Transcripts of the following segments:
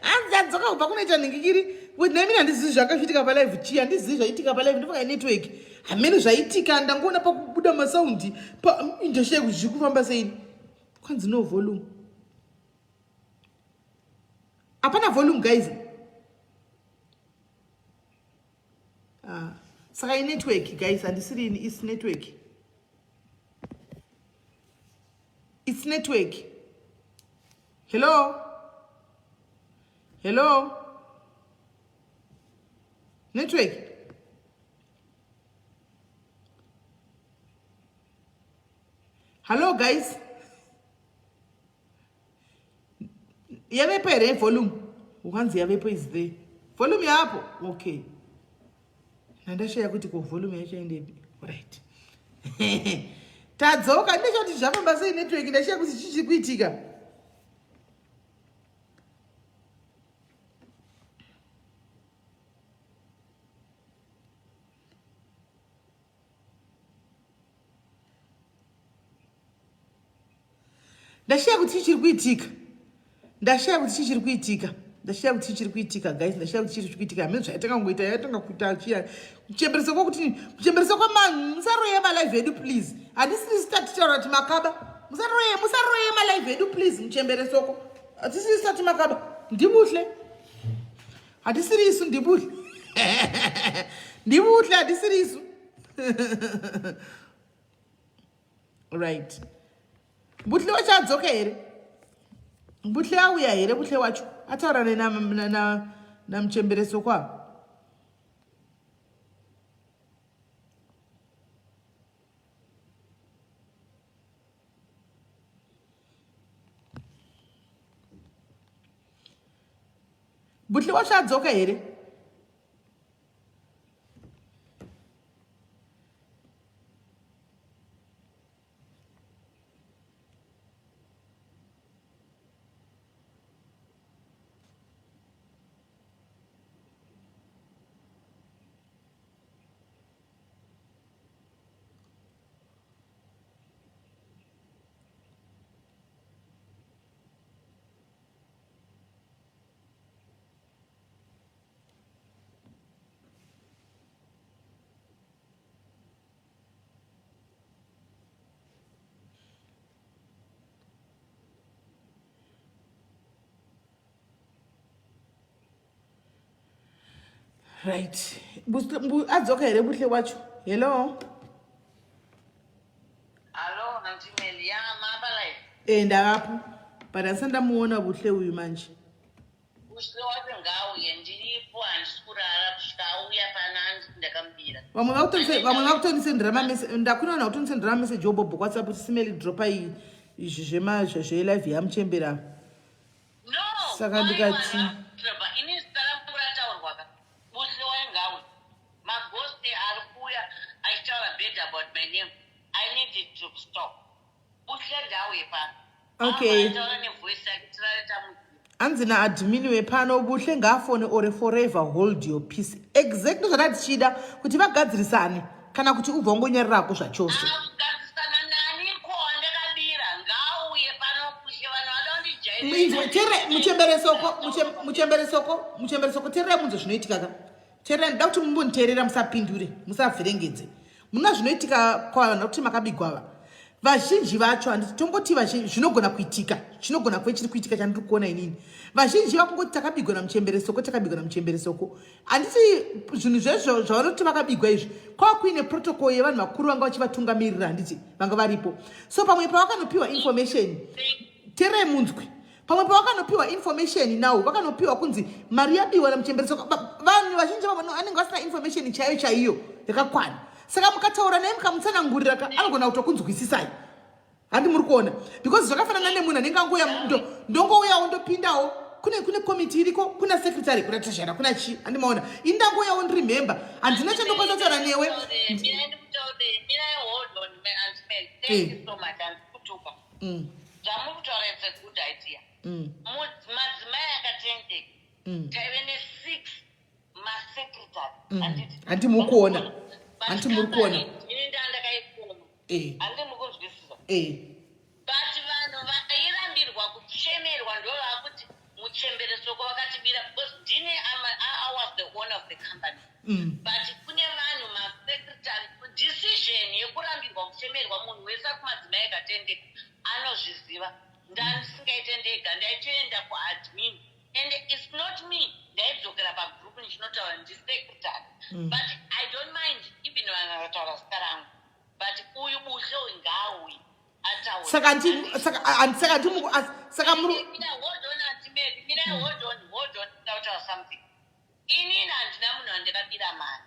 Anzadzoka kubva kunoita ningikiri nemi handizivi zvakachitika palive chiya handizivi zvaitika palive ndinofunga network hamene zvaitika ndangoona pakubuda masaundi ndosheya kuti zviri kufamba sei kwanzi no volume hapana volume guys saka inetwork guys handisiri ini is network it's network hello network hello guys yavepo here volume ukanzi yavepo is there volume yapo okay nandasheya kuti ko volume yacho endepi right tadzoka ndechoti zvafamba sei network ndasheya kuti chichiri kuitika ndasheya kuti chichiri kuitika guys ndasheya kuti chiri kuitika hamene zvaitanga kungoita yatanga kuita chiya kuchemberesa kwakutini kuchemberesa kwamanhu musaroye malive edu please handisiri stati taura kuti makaba musaroye malive edu please muchemberesoko hatisiri stati makaba ndibuhle handisiri isu ndibuhle handisiri isu right buhle wacho adzoka here buhle auya here buhle wacho ataurana namuchembereso kwavo buhle wacho adzoka here right adzoka here buhle wacho hello Auntie Melly, mama live. Ndakapo but asandamuona buhle uyu manje Buhle wacho ngauye ndiripo handikurara kusvika auya panandi ndakamubira. vamwe vakutonisendera mamessage ndakunoona kutonisendera message yobobo WhatsApp kuti Simeli dropa izvi zvelive yamuchembera No. saka ndikati ini starapurataurwa buhle waingauye maghost arikuya achitaura bad about my name. I need it to stop. Buhle ndauye pano. Okay. Taura nevoice yake tirareta munhu. hanzi naadmin wepano buhle ngaafone ore forever hold your peace exactly zvandatichida kuti vagadzirisane kana kuti ubva ungonyararako zvachose Kugadzisana naniko wandakabira ngauye pano kushe vanhu vadondijaira. muchemberesoko tererai munzo zvinoitika ka tererai ndida kuti mumbonditeerera musapindure musavherengedze muna zvinoitika kwavanhu kuti makabigwa ava vazhinji vacho handiti tongoti vazhinji zvinogona kuitika chinogona kuve chiri kuitika chandiri kuona inini vazhinji vakungoti takabigwa namuchemberesoko handiti zvinhu zvezvo zvavanoti vakabigwa izvi kwava kuine protocol yevanhu vakuru vanga vachivatungamirira handiti vanga varipo so pamwe pavakanopiwa information tererai munzwi pamwe pavakanopiwa information nawo vakanopiwa kunzi mari yabiwa namuchemberesoko vanhu vazhinji vanenge vasina information chaiyo yakakwana saka mukataura naye mukamutsanangurira anogona kutokunzwisisai handi muri kuona because zvakafanana nemunhu anenge angoya ndongouyawo ndopindawo kune komiti iriko kuna secretary kuna treasurer kuna chi handimaona ini ndangoyawo ndiri member handina chandokwanisa kutaura newe zvamukutaura it's a good idea. Madzimai akatendeka taive ne6 masecretary handimukuona hantimuri kuona ini ndandakaikoma handi mukunzwisisa but vanhu because I was the owner of the company. But kune vanhu masecretary decision yekurambirwa kuchemerwa munhu wese kumadzimai akatendeka anozviziva. Ndisingaite ndega ndaitoenda kuadmin and it's not me ndaidzokera pagroup ndichinotaura ndisecretary. But I don't mind even vanhu vakataura zita rangu, but uyu bushe uyu ngaauyi ataura. Hold on, tautaura something. Inini handina munhu wandakabira mari.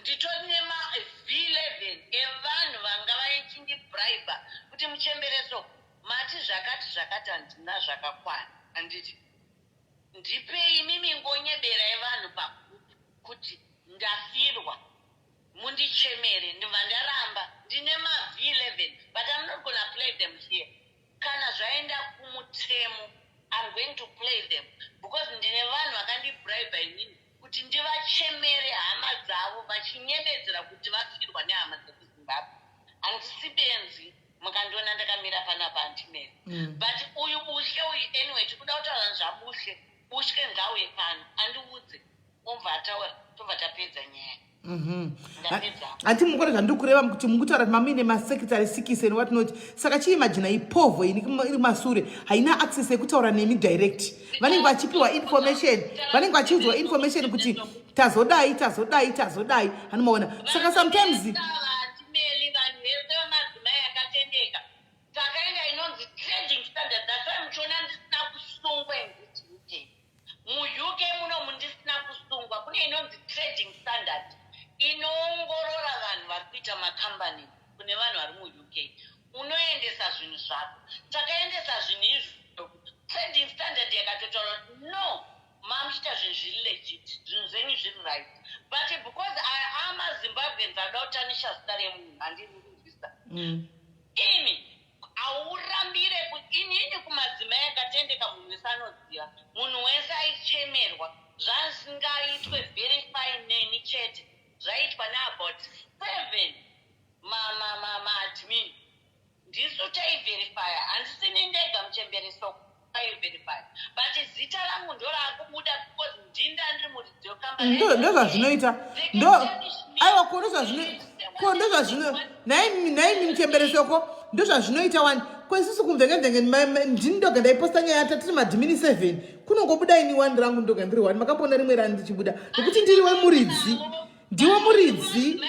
Nditori nema-V11 evanhu vanga vaichindibhraibha kuti muchembereso mati zvakati handina zvakakwana. Handiti ndipei mimi ngonyebera evanhu kuti ndafirwa mundichemere ndibva ndaramba ndine ma-V11 but I'm not going to play them here. Kana zvaenda kumutemo I'm going to play them because ndine vanhu vakandibhraibha inini kuti ndivachemere hama dzavo vachinyemedzera kuti vafirwa nehama dzekuzimbabwe. Handisibenzi mukandiona ndakamira panapa handimere. But uyu bushe uyu anyway tikuda kutaura zvabushe bushe ngauye pano andiudze obva ataura tobva tapedza nyaya. Ati mukore zvandikureva kuti mukutaura kuti mamine masecretary sikisi and what not. Saka chiimagina ipovho iri masure haina access yekutaura nemi direct. Vanenge vachipiwa information, vanenge vachiudzwa information kuti tazodai hanomaona. Saka sometimes takaenda inonzi trading standard that's muchiona ndisina kusungwa mu-UK muno mundisina kusungwa kune inonzi trading standard inoongorora vanhu vari kuita makambani kune vanhu vari mu-UK unoendesa zvinhu zvako. Takaendesa zvinhu izvo trading standard yakatotaura kuti no mamuchita zvinhu zviri legit zvinhu zvenyu zviri right but because am aZimbabweans ada kutanisha zita remunhu handiri kunzwisa ini aurambire inini kumadzimai akatendeka munhu wese anoziva munhu wese aichemerwa zvasingaitwe verify neni chete zvaitwa neabout 7 maadmin ndisu taiverifya handisini ndega muchembereso aiverifya but zita rangu ndo rakubuda because ndinda ndiri muridzi wekambani ndo zvazvinoita aiwa ko ndo zvazvino naimi muchemberesoko ndo zvazvinoita wani kwesisi kumvenge ndini ndoga ndaiposta nyaya yatatiri madhimini 7 kunongobuda ini wani rangu ndoga ndiri wani makambona rimwe rani ndichibuda nokuti ndiri wemuridzi ndiwe muridzi.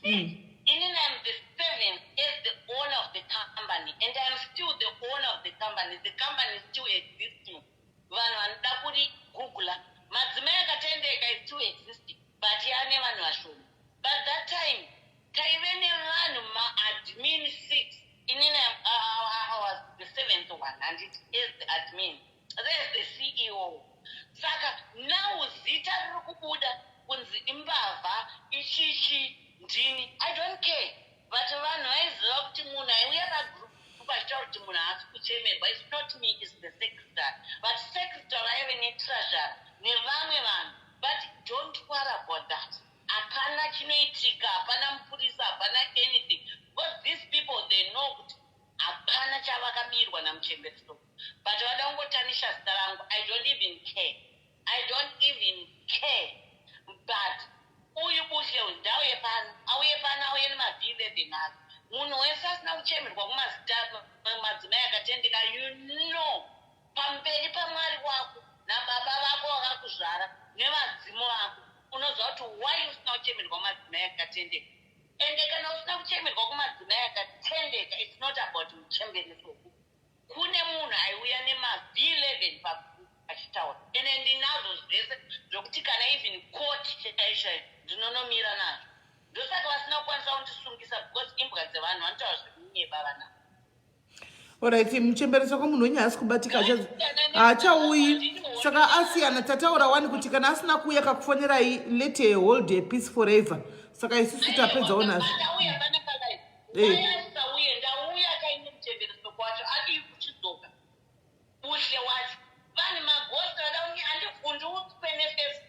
Inini I'm the 7th as the owner of the company and I'm still the owner of the company. The company is still existing. Vanhu vanoda kuri Google madzimai akatendeka is still existing but yane vanhu vashoma. But that time taive nevanhu ma-admin 6 inini I was the 7th one and it is the admin. There's the CEO. Saka now zita riri kubuda kunzi imbavha ichichi ndini I don't care but vanhu vaiziva kuti munhu aiuya pagroup achitaura kuti munhu haasi kuchemerwa it's not me is the secretary but secretary aive netreasurer nevamwe vanhu but don't worry about that. Hapana chinoitika hapana mupurisa hapana anything because these people they know kuti hapana chavakabirwa namuchembereso but vada kungotanisha zita rangu I don't even care but uyu bushe ndauye pano auye pano auye nema-V11 ake munhu wese asina kuchemerwa kumazita madzimai akatendeka you know pamberi pamwari wako nababa vako vakakuzvara nevadzimu vako unoziva kuti why usina kuchemerwa kumadzimai akatendeka ende kana usina kuchemerwa kumadzimai akatendeka it's not about muchemberesoku kune munhu aiuya nema-V11 achitaura ene ndinazvo zvese zvokuti kana even court chetaisha ndinonomira nazvo ndosaka vasina kukwanisa kundisungisa because imbwa dzevanhu vanotaura zvekunyeba vanavo. Alright, muchembereso kwa munhu wenye haasi kubatika hachauyi saka asiyana tataura wani kuti kana asina kuuya kakufonerai let hold a peace forever saka isisi tapedzawo nazvo. Ndauya kaine muchembereso kwacho adii kuchidzoka bushe wacho vanhu magosi vadauni handivhundutswe nefesi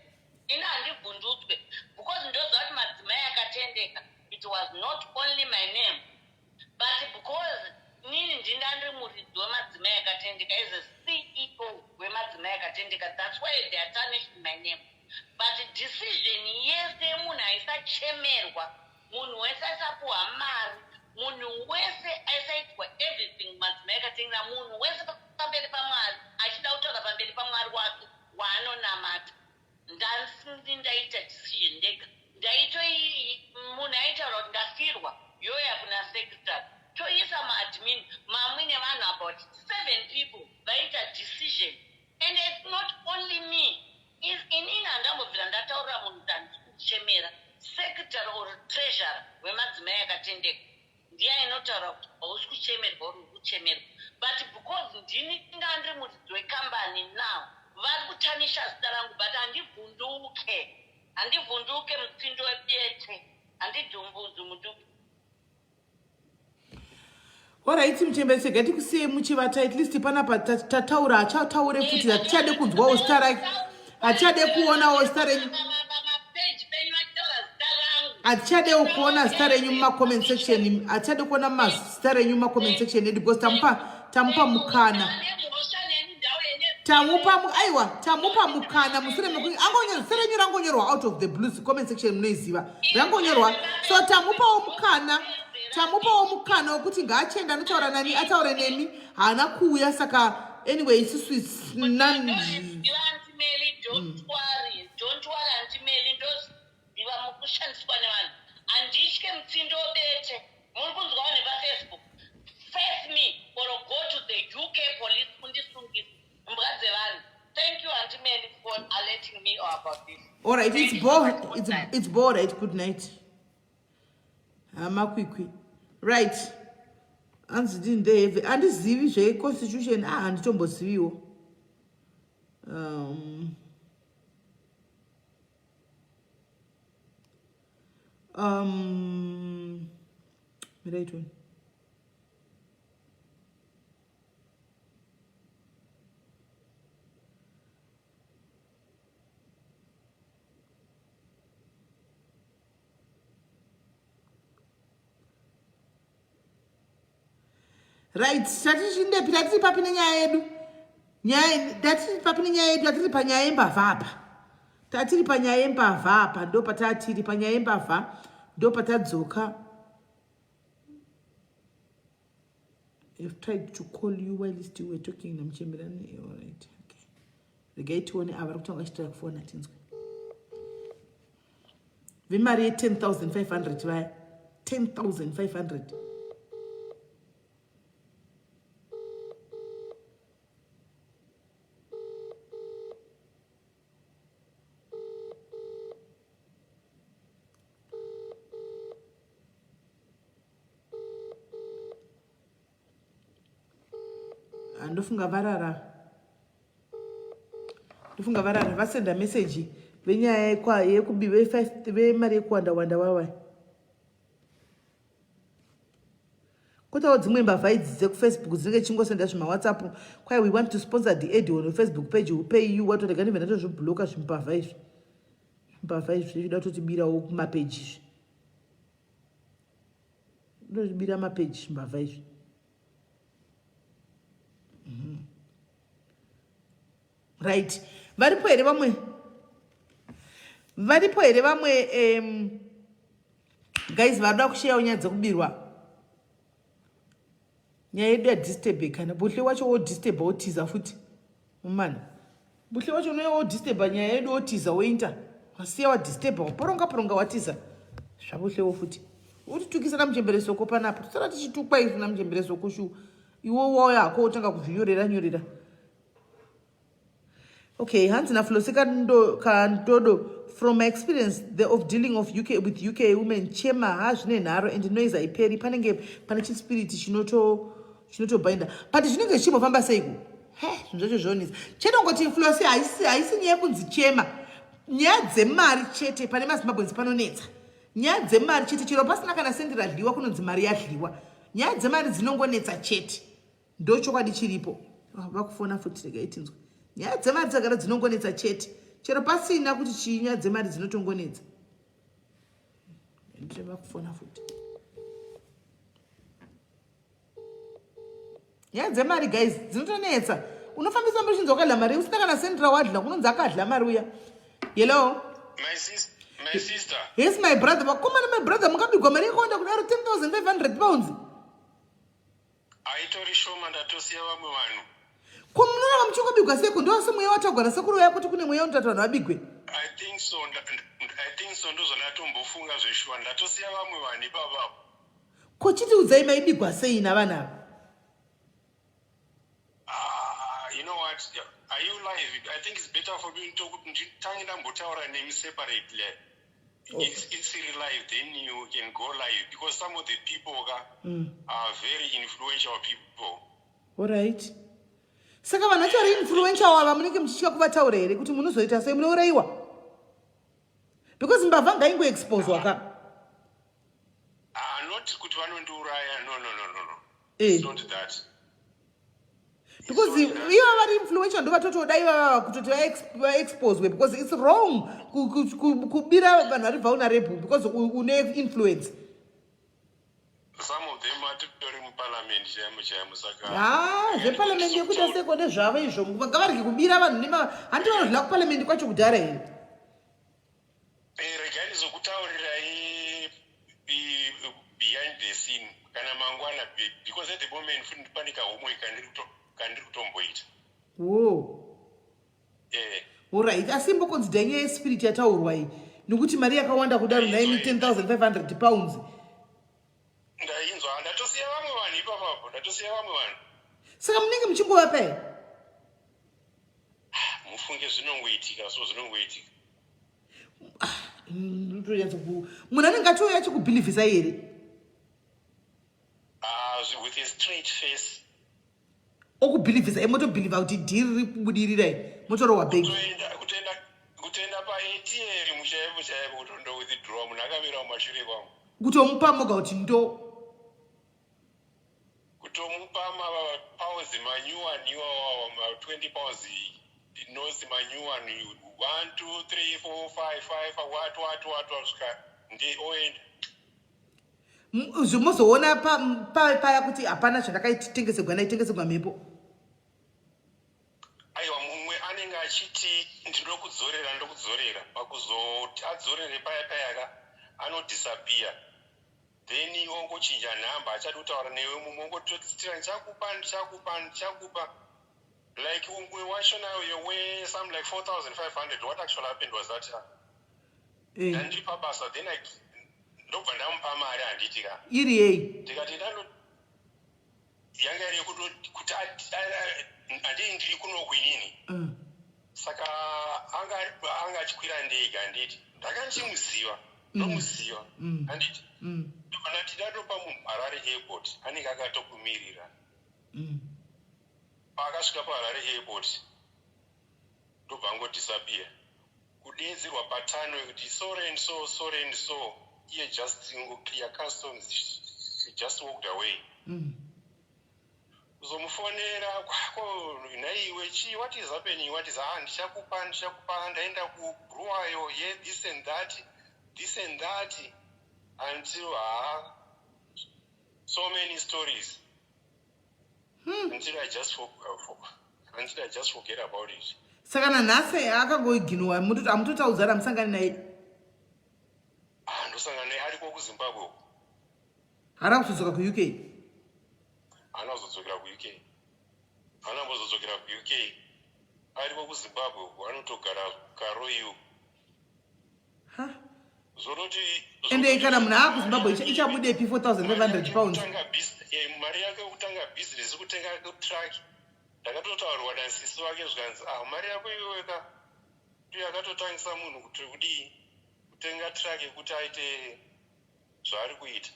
ini handivhundutswe because ndoziva kuti madzimai akatendeka it was not only my name but because nini ndinda ndiri muridzi wemadzimai akatendeka as a CEO yakatendeka. That's why they are tarnishing my name. But decision yese munhu aisachemerwa, munhu wese aisapuhwa mari, munhu wese aisaitwa everything madzimai akatengera, munhu wese pamberi paMwari achida kutaura pamberi paMwari wake waanonamata. Ndasindi ndaita decision ndega. Munhu aitaura kuti ndafirwa yoya kuna secretary. Toisa maadmin mamwe nevanhu about 7 people vaita decision. And it's not only me. Inini handambobvira ndataurira munhu ndandikuchemera secretary or treasurer wemadzimai akatendeka ndiye ainotaura kuti hausi kuchemerwa uri kuchemerwa. But because ndini ndiri muridzi wekambani now vari kutanisha zita rangu, but handivhunduke mutsindo webete, handidhumbudzi muduku. Alright, Mchembere, gatikusiye muchivata at least panapa tataura achataure futi atichade kunzwawo zita rake, atichade kuonawo zita renyu, atichade kuona zita renyu mumacomment section, atichade kuona mazita renyu mumacomment section because tamupa mukana, tamupa mukana mushure mekunge angonyerwa zita renyu rangonyorwa out of the blues comment section munoiziva rangonyorwa, so tamupawo mukana wekuti ngaachenda anotaura nani ataure nemi haana kuuya. Saka anyway isusu don't worry Auntie Melly, ndoziva mukushandiswa nevanhu. Handitye mutsindo webete. Muri kunzwawo nepaFacebook. Face me or go to the UK police kundisungisa mbwa dzevanhu. Thank you Auntie Melly for alerting me about this. Alright, it's bored. Right, good night. Quick. Right. Andizivi zveconstitution handitomboziviwo. Right one. Right, tatishinde tati papine nyaya yedu. Tati papine nyaya yedu, atiri panyaya yembavha apa. Tatiri panyaya yembavha apa, ndo patatiri panyaya yembavha, ndo patadzoka. I've tried to call you while still were talking na Mchemberani. All right, okay. Regai tuone avari kutanga chitira kufona tinzwe. Vimari 10,500 vaya. 10,500. Ndofunga varara vasenda message venyaya yekubiwe vemari yekuwanda wawa. Kotawo dzimwe mbavha idzi dzekuFacebook dzinenge chingosenda zvimawhatsapp kwai we want to sponsor the ad on Facebook page, will pay you what oregani venda tozvibloka zvimbavha izvi zvida kutotibirawo kumapeji izvi ndozvibira mapeji zvimbavha izvi. Right, varipo here vamwe guys varida kushayawo nyaya dzekubirwa nyaya yedu yadisturb kana buhle wacho wodisturba wotiza futi mumana buhle wacho unoya wodisturba nyaya yedu wotiza wointa wasiya wadisturba waporonga watiza zvabuhlewo futi utitukisa naMuchembere Soko panapo tosara tichitukwa isu naMuchembere Soko shu iwo wauya hako wotanga kuzvinyorera. Okay, hanzi nafuloseka kandodo from my experience of dealing with UK women chema hazvine nharo and noise haiperi panenge pane chispirit chinotobainda but zvinenge zvichimbofamba seiko zvinhu zvacho zvonisa chetongoti influence haisi nyaya yekunzi chema, nyaya dzemari chete. Pane maZimbabwenzi panonetsa nyaya dzemari chete, chero pasina kana sendi radliwa kunonzi mari yadliwa. Nyaya dzemari dzinongonetsa chete, ndo chokwadi chiripo. Vakufona futi rega itinzwe nyaya dzemari dzagara dzinongonetsa chete, chero pasina kuti chii nyaya dzemari dzinotongonetsa. Vakufona futi nyaya dzemari guys dzinotonetsa. unofambisa mbiri chinzi wakadla mari usina kana sendira wadla kunonzi akadla mari uya. Hello? My sister. Yes, my brother. Vakomana my brother mukabigwa mari yakawanda kudaro 10,500 pounds. Aitori shoma ndatosiya vamwe vanhu. Ko munorava muchingobigwa seko ndowase mweya watagara sekuru yakuti kune mweya unotatu vanhu vabigwe. I think so ndozvandatombofunga zveshuwa ndatosiya vamwe vanhu ipapapo. Ko chitiudzai maibigwa sei navana ava? You know what? Are you live? I think it's better for me to tangi ndambotaura nemi separately. It's really live, then you can go live because some of the people are very influential people. Alright. Saka vanhu vacho vari influential ava munenge muchitya kuvataura here kuti munozoita sei munourayiwa? Because mbavha ngaingoexposwa ka. Not kuti vanondiuraya, no. It's not that. Because ivo vari influential ndo vatotodaiva kutoti vaexposwe because it's wrong kubira vanhu vari vulnerable because une influence. Some of them are in parliament chaimo saka. Zveparliament yekuita seko nezvavo izvo ngavarege kubira vanhu handi vanodla kuparliament kwacho kudhara here. Regai ndizokutaurirai behind the scene kana mangwana because at the moment pane kahomework kandiri kutomboita. Alright, asi imbokonzidai nyaya yespirit yataurwa iyi nekuti mari yakawanda kudaro naini 10,500 pounds. Ndainzwa ndatosiya vamwe vanhu ipapapo Saka munenge muchingovapa here? Mufunge zvinongoitika so zvinongoitika. Munhu anenge atouya achikubhilivhisai here? With a straight face. Okubhilivhisa motobhilivha kuti dhiri riri kubudirirai motorohwa bhegi. Kutoenda paATM chaipo kutondo withdraw munhu akamira mumashure kwangu. Kutomupa moga kuti ndo. Kutomupa pounds manyuwani iwawawo 20 pounds nosi manyuwani 1 2 3 4 5 what kusvika oenda. Zvomozoona paya kuti hapana zvandakaitengeserwa naitengeserwa mhepo. Aiwa mumwe anenge achiti ndokudzorera pakuzoti adzorere paya anodisappear then ongochinja nhamba achada kutaura newe mumwe ongototitira ndichakupa like umwe wacho nayo we some like 4,500. What actually happened was that ndandiri pabasa then ndobva ndamupa mari handiti ka iri yei ndikati yanga iri kuti handii ndiri kunokwinini saka anga achikwira ndege handiti ndakandimuziva nomuziva handiti ndobva ndati ndatopa muHarare airport anenge akatokumirira paakasvika paHarare airport ndobva angodisappear kudedzerwa patano kuti so and so he just clear customs. She just walked away. Uzomufonera kwako naiwe chi what is happening ndichakupa ndaenda kubruwayo this and that until so many stories until I just forget about it. Saka nanhasi akangoiginwa hamutotaudzana musangani naye. Ndosangana naye ariko kuZimbabwe. Hara kuzodzoka kuUK. Haana kuzodzokera kuUK. Haana kuzodzokera kuUK. Ariko kuZimbabwe anotogara karoyo. Zoroti ende kana munhu akuZimbabwe ichabudepi 4,500 pounds. Mari yake kutanga business kutenga truck. Ndakatotaurwa nasisi wake zvikanzi mari yako iweka ndiyo yakatotangisa munhu kuti kudii kutenga truck yekuti aite zvaari kuita.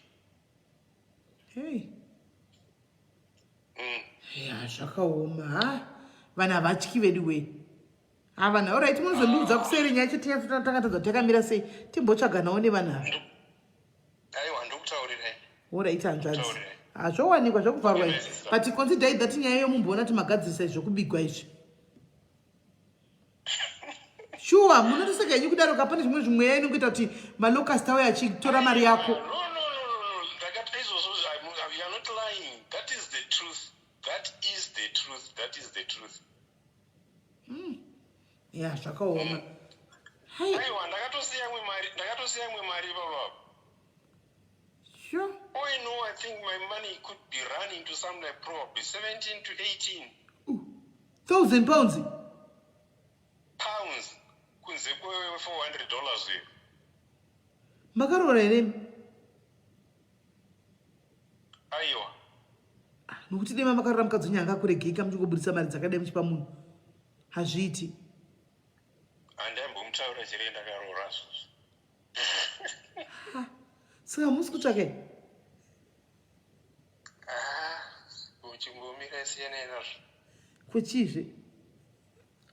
Zvakaoma vanhu havatyi vedu we. Vanhu alright munozondiudza kuseri nyaya chatakatadza takamira sei timbotsvaga nawo nevanhu ava. Aiwa ndokutaurirai. Alright hanzvadzi. Zvowanikwa zvakubvarwa izvi but consider that nyaya yomumboona kuti magadzirisa zvokubigwa izvi. Sure munotoseka yenyu kudaro kapane zvimwe zvimweya inokuita kuti malocust auya achitora mari yako. No. Ndakati izvozvo you are not lying. That is the truth. ya zvakaoma. Hai. Aiwa, ndakatosiya imwe mari baba. Sure. Oh, you know, I think my money could be running to something like probably 17 to 18 £1,000. pounds. Kunze $400 here. Makarora ere. Aiwa. Nokuti dema makarora mukadzi nyanga kuregeka muchingobudisa mari dzakadai muchipa munhu. Hazviiti. Andambomutaura chiri ndakarora. Saka musi kutsvake. Uchingomira siyana nazvo. Kwechizve.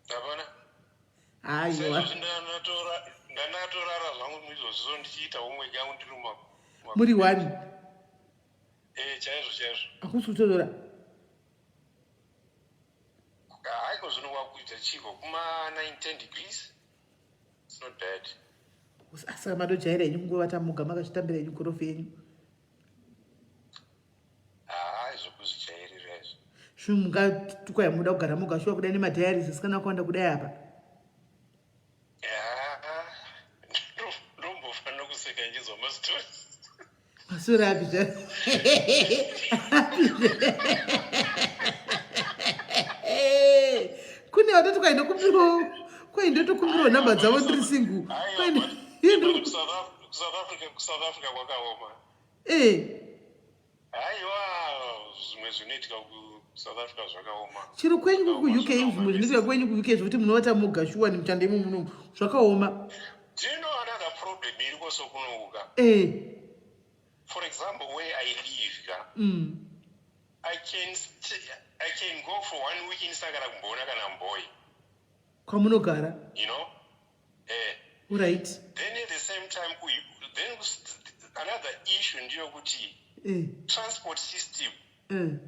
Ndabona. Aiwa. Ndanatorara zvangu muizvozvo ndichiita homework yangu ndiri muri wani. Chaizvo. Hakusi kutorora. Haiko zvino wakuita chiko kuma 9-10 degrees. It's not bad. Saka madojaira yenyu kungovata muga makazvitambira yenyu gorofu yenyu. Zvokuzvijairira izvo. Zvino mungatukwa muda kugara muga shuwa kudai nemadhayaris kana kuwanda kudai apa. Ndombofanira kuseka nchizwa mastori. Masori apita. Kune watoti kwaenda tokumbirawo namba dzavo ndiri singu. South Africa kwakaoma. Aiwa, zvimwe zvinoitika kuSouth Africa zvakaoma. Chiro kwenyu ku UK zvimwe zvinoitika kwenyu ku UK zvokuti munovata muga shuwa nemuchando imo muno zvakaoma. Do you know another problem iriko sokunouka? For example, where I live, I can go for 1 week in Sagara Mbona kana Mboy. Kwamunogara. You know? Right. Then at the same time, then another issue ndiyokuti transport system. You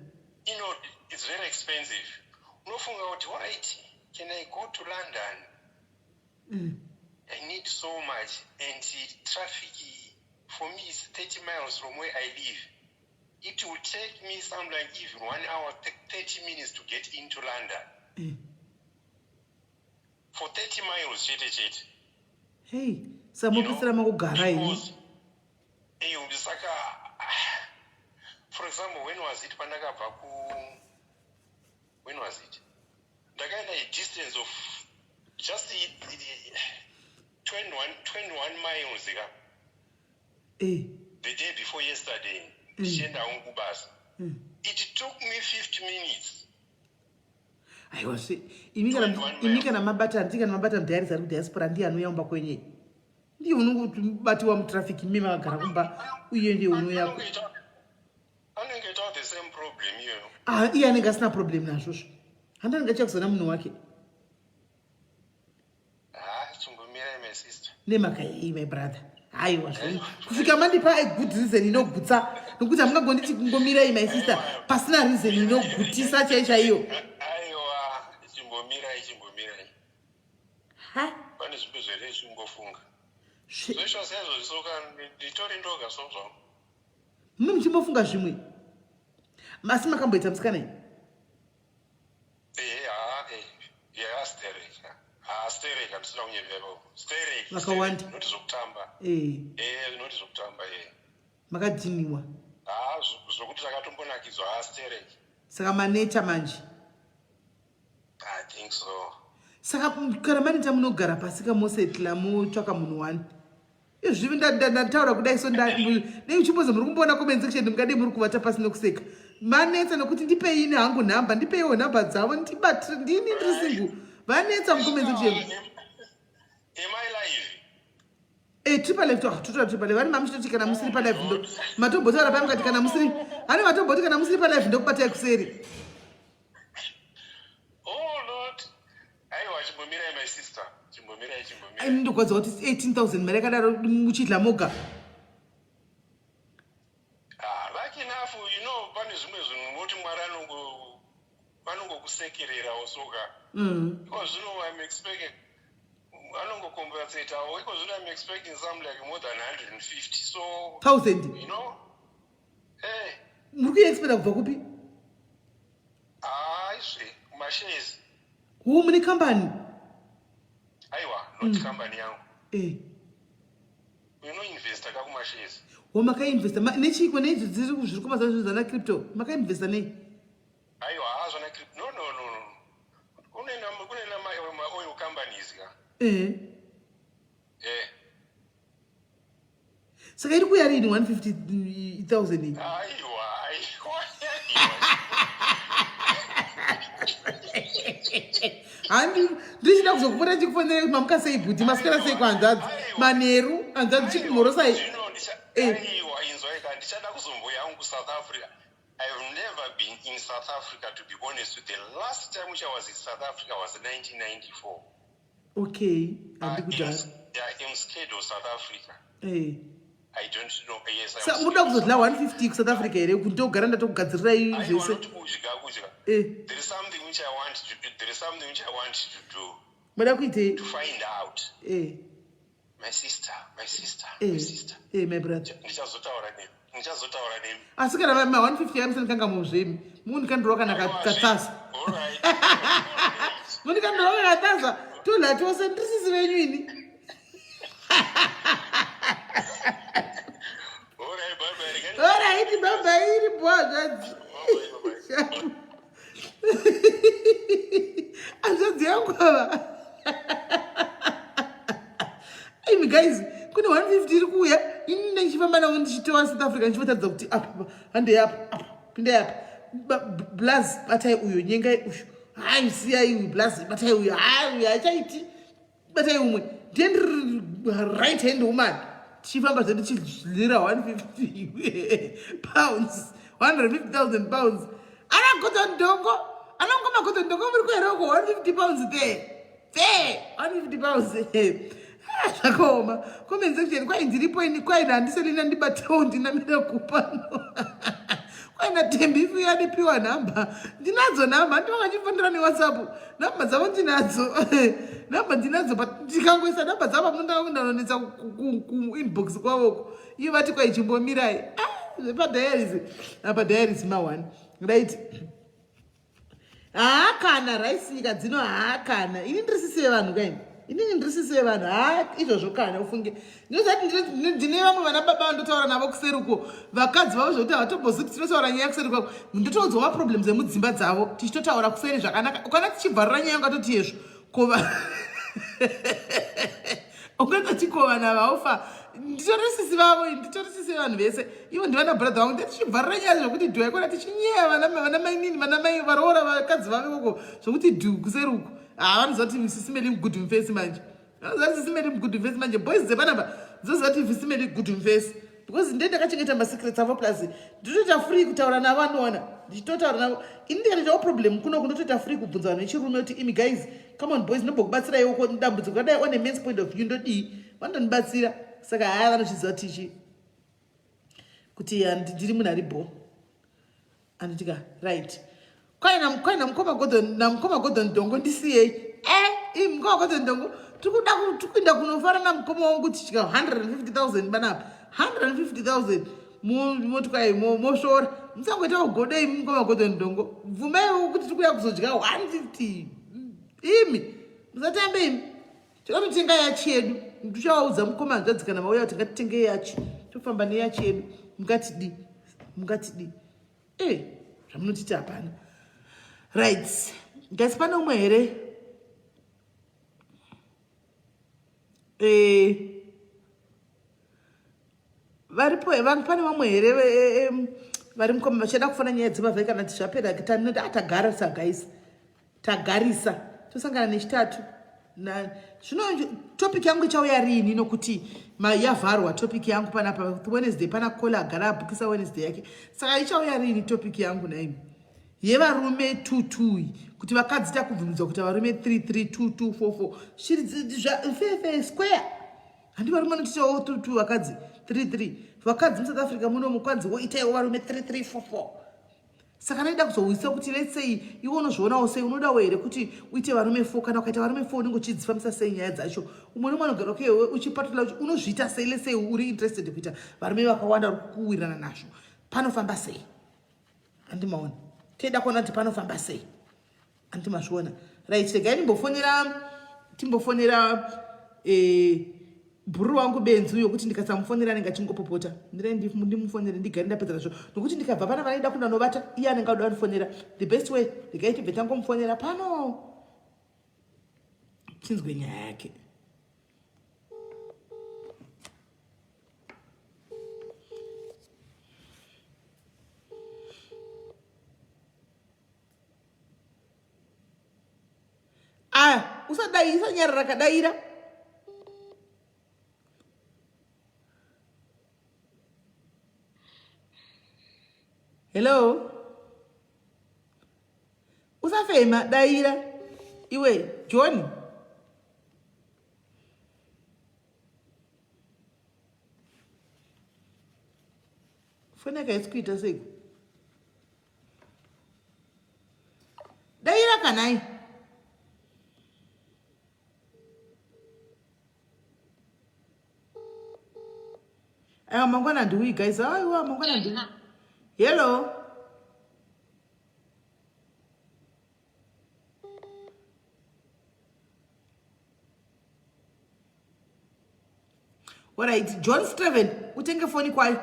know, it's very expensive. Unofunga kuti, all right, can I go to London? I need so much, and traffic for me is 30 miles from where I live. It will take me something like even 1 hour, 30 minutes to get into London. For 30 miles, chete. Hey, samopesera makugara ini. For example, when was it? When was it? Ndakaenda a distance of just 21 miles. The day before yesterday, it took me 50 minutes. Aiwa imi kana mabata mudhayaris ari kudiaspora ndiye anoyaumba kwenye. Ndiye unobatiwa mutrafiki mimi makagara kumba uye ndiye unoyako. Anenge itawo the same problem iyoyo. Iye anenge asina problem nazvozvo. Handani ngachakuzona munhu wake. Chingomira my sister. Nemaka my brother. Aiwa kusvika mandipa a good reason inogutsa nokuti hamungagoni kuti kungomirai my sister pasina reason inogutisa chaiyo. Aiwa chimbomirai. Pane zvimwe zvere zvingofunga. Zvoisha sezvo zvisoka nditori ndoga sozvo. Mimi muchimbofunga zvimwe. Masi makamboita musikana iyi? Stereka ndisina kunyeverawo. Stereka. Vakawanda. Noti zvokutamba. Noti zvokutamba makadhiniwa. Zvokuti takatombonakidzwa stereka. Saka maneta manje. I think so. Saka kana maneta munogara pasi kamosetla mutsvaka munhu wani. Izvi ndataura kudai so uchimboza muri kumboona comment section mukadai muri kuvata pasi nokuseka. Manetsa nokuti ndipei ine hangu nhamba, ndipeiwo nhamba dzavo ndibatire ndini ndiri singu. Vanetsa mucomment section. Am I live? Triple left tutora triple left. Vani mamuchitoti kana musiri pa live ndo. Matombotaura pamukati kana musiri. Ani matomboti kana musiri pa live ndo kubatai kuseri. Oh Lord. Aiwa chimbomirai my sister. Chimbomirai. Ndokwadza kuti 18,000 mari yakadaro muchidla moga. Lucky enough, you know, pane zvimwe zvinhu moti Mwari anongokusekerera osoka. Because you know I'm expecting anongocompensate awo. Because you know I'm expecting something like more than 150. So 1,000. You know? Muri kuexpecta kubva kupi? Iswe, mashares. Mune company. not company yangu. Investa kakumashares. Makainvesta nechiko neizvi zviri kumazaizvo zvana crypto makainvesta nei? Aiwa hazvana crypto. No. Kune ma oil companies ka. Saka iri kuya rini 150,000 aiwa. handi ndichida kuzokupota chikufonera kuti mamuka sei bhuti masikara sei kuhanzvadzi manheru hanzvadzi chikumhorosai aiwa inzwaika ndichada kuzomboya hangu kuSouth Africa. I've never been in South Africa, to be honest with you. The last time which I was in South Africa was 1994. Okay. I am scared of South Africa. I don't know. Yes, I'm scared. So, muda 150 ku South Africa here. Kundogara ndatogadzirirai zvese. There is something which I want to do. There is something which I want to do. Muda kuite? To find out. My sister. My brother. Ndichazotaura nemi. Asi kana ma 150 amsani kanga muzvemi. Munhu kandoroka nakatsasa. All right. Munhu kandoroka nakatsasa. Tola tose ndisisi venyu ini. All right, bye iri bwana. Azadzi yangu baba. Hey guys, kuna 150 iri kuya. Ini ndichifamba nawo ndichitowa South Africa ndichotadza kuti apa hande apa pinde apa blaz batai uyo nyenga usho hayi siya iwe blaz batai uyo hayi achaiti batai umwe then right hand woman tichifamba zvedu tichilira 150 pounds 150,000 pounds anagodza ndongo anongomagodza ndongo muri kueroko 150 pounds there 150 pounds zvakaoma comment section kwai ndiripo ini kwaina handiselina ndibatawo ndinamira kupano kwaina tembi ifu yadipiwa nhamba ndinadzo nhamba ndivakachifondera neWhatsApp nhamba dzavo ndinadzo but ndikangoisa nhamba dzavo mundanonetsa kuinbox kwavoko iyo vati kwai chimbomirai zvepadhayaris ma1 right haakana raisika dzino haakana ini ndirisisive vanhu kaini inini ndirisisive vanhu izvozvo kana ufunge ndinozati ndine vamwe vana baba vandotaura navo kuseri uko vakadzi vavo zvokuti havatomboziti tinotaura nyaya kuseri kwako ndotoudzwa maproblem emudzimba dzavo tichitotaura kuseri zvakanaka ukana tichibvarira nyaya ungatoti yezvo kova ungatachikova navaufa nditorisisi vavo nditorisisi vanhu vese ivo ndivana bradha vangu ndatichibvarira nyaya zvokuti dhu aikona tichinyeya vana mainini vana mai varoora vakadzi vavo ikoko zvokuti dhu kuseri uko vanozati Sis Melly good face manje vanozati Sis Melly good face manje boys dzepanapa dzozati Sis Melly good face because ndende ndakachengeta masecrets avo plus nditoita free kutaura navo anoona ndichitotaura navo ini ndikatoitawo problem kuno kundotoita free kubvunza vanhu vechirume kuti imi guys come on boys nombokubatsirai uko dambudziko kadai on a men's point of view ndodii vandonibatsira saka haya vanochiziva tichi kuti ndiri munhu ari bo anditika right kwaina mukoma Gordon ndongo ndisiyei mukoma Gordon ndongo tikuenda kunofara namukoma wangu tichika 150,000 banapa 150,000 motikwai mosvora musangoita ugodei mukoma Gordon ndongo bvumaiwo kuti tikuya kuzodya 150 imi musatambe imi tikatotenga yachi yedu ndichawaudza mukoma hanzvadzi kana mauya kuti ngatitenge yachi tofamba neyachi yedu mungatidi zvamunotiti hapana right guys pane umwe here varipo pane vamwe here vari mukoma vachida kufana nyaya dzemavhai kana ti zvapera tagarisa guys tagarisa tosangana nechitatu zvino topic yangu ichauya rini nokuti yavharwa topic yangu panapa Wednesday pana kola agara abhukisa Wednesday yake saka ichauya rini topic yangu naimi yevarume 22 kuti vakadzi takubvunzwa kuti varume 332244 shiri square handi varume notichawo 22 vakadzi 33 vakadzi muSouth Africa muno mukadzi woitaiwo varume 3344 saka naida kuzouisa kuti let's say iwe unozvionawo sei unodawo here kuti uite varume 4 kana ukaita varume 4 unenge uchidzifambisa sei nyaya dzacho umwe nomwe anogara okay uchipatula kuti unozviita sei let's say uri interested kuita varume vakawanda uri kuwirirana nazvo panofamba sei handimaona teda kuona kuti panofamba sei handimazviona right regai timbofonera bhuru wangu benzi uyo kuti ndikasamufonera anenge achingopopota ndimufonere ndigare ndapedzera zvo nokuti ndikabva pana vanoida kundanovata iye anenge auda vandifonera the best way ndikaiti bve tangomufonera pano chinzwe nyaya yake. Usadaisa nyara rakadaira. Hello? Usafema daira. Iwe, John. Foneka esikuita seku. Daira kanai. Mangwana ndui guys. Aiwa mangwana ndui. Hello. Alright, John Steven, utenge phone kwayo.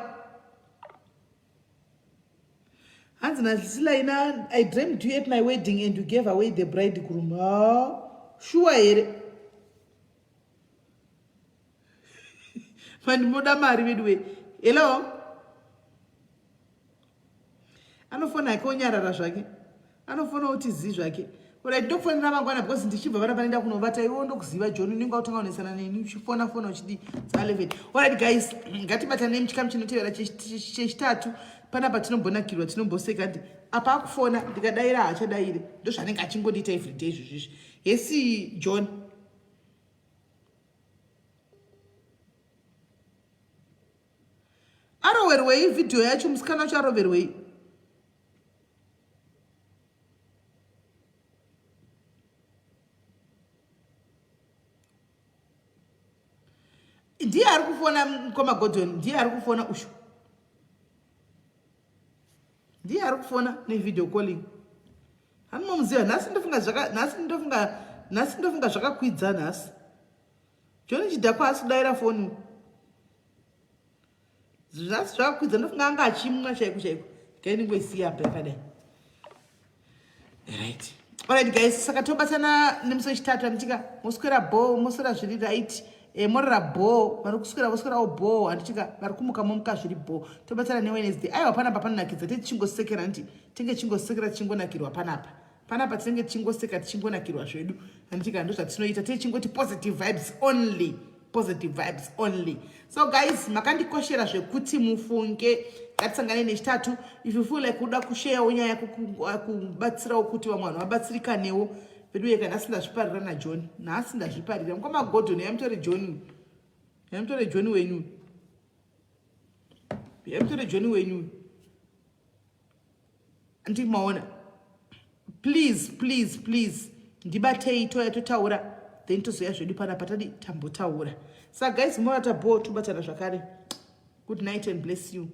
I dreamed you at my wedding and you gave away the bridegroom. Sure here. Hello? Anofona akonyarara zvake. Anofona kuti zi zvake. Ora ndofonera mangwana because ndichibva vana vanoenda kunovata iwo ndokuziva John ninga utanga unesana neni uchifona fona uchidi 11. Alright guys, ngatibatane muchikamu chinotevera chechitatu panapa tinombonakirwa tinomboseka ndi apa akufona ndikadaira achadaire ndo zvanenge achingodita every day izvozvi. Yesi John. Aroverwei video yacho musikana wacho aroverwei. Ndiye ari kufona mukoma Gordon, ndiye ari kufona usho. Ndiye ari kufona nevideo calling. Hanomuziva nhasi ndofunga zvakakwidza nhasi. John chidhakwa asi kudaira foni. Zvasi zvakakwidza ndofunga anga achimwa chaiko chaiko. Kainingosiya apa yakadai. Right. Alright guys, saka tobatana nemusi wechitatu anditika moswera bo moswera zviri right. Morera bo vari kuswera bo anditika vari kumuka zviri bo tobatana neWednesday. Aiwa panapa panonakidza tichingosekera nti tenge chingosekera chingonakirwa panapa tinenge chingoseka tichingonakirwa zvedu anditika ndo zvatinoita tichingoti positive vibes only. So guys, makandikoshera zvekuti mufunge ngatisangane nechitatu. If you feel like kuda kushare nyaya kubatsirawo kuti vamwe vanhu vabatsirikanewo vedu kana asindazviparira naJohn nhasi ndazviparira mukoma Gordon yamutore John wenyu andimaona. Please ndibatei totaura then tozoya zvedu panapa tadi tambotaura. Saka guys, mora tabo tobatana zvakare. Good night and bless you.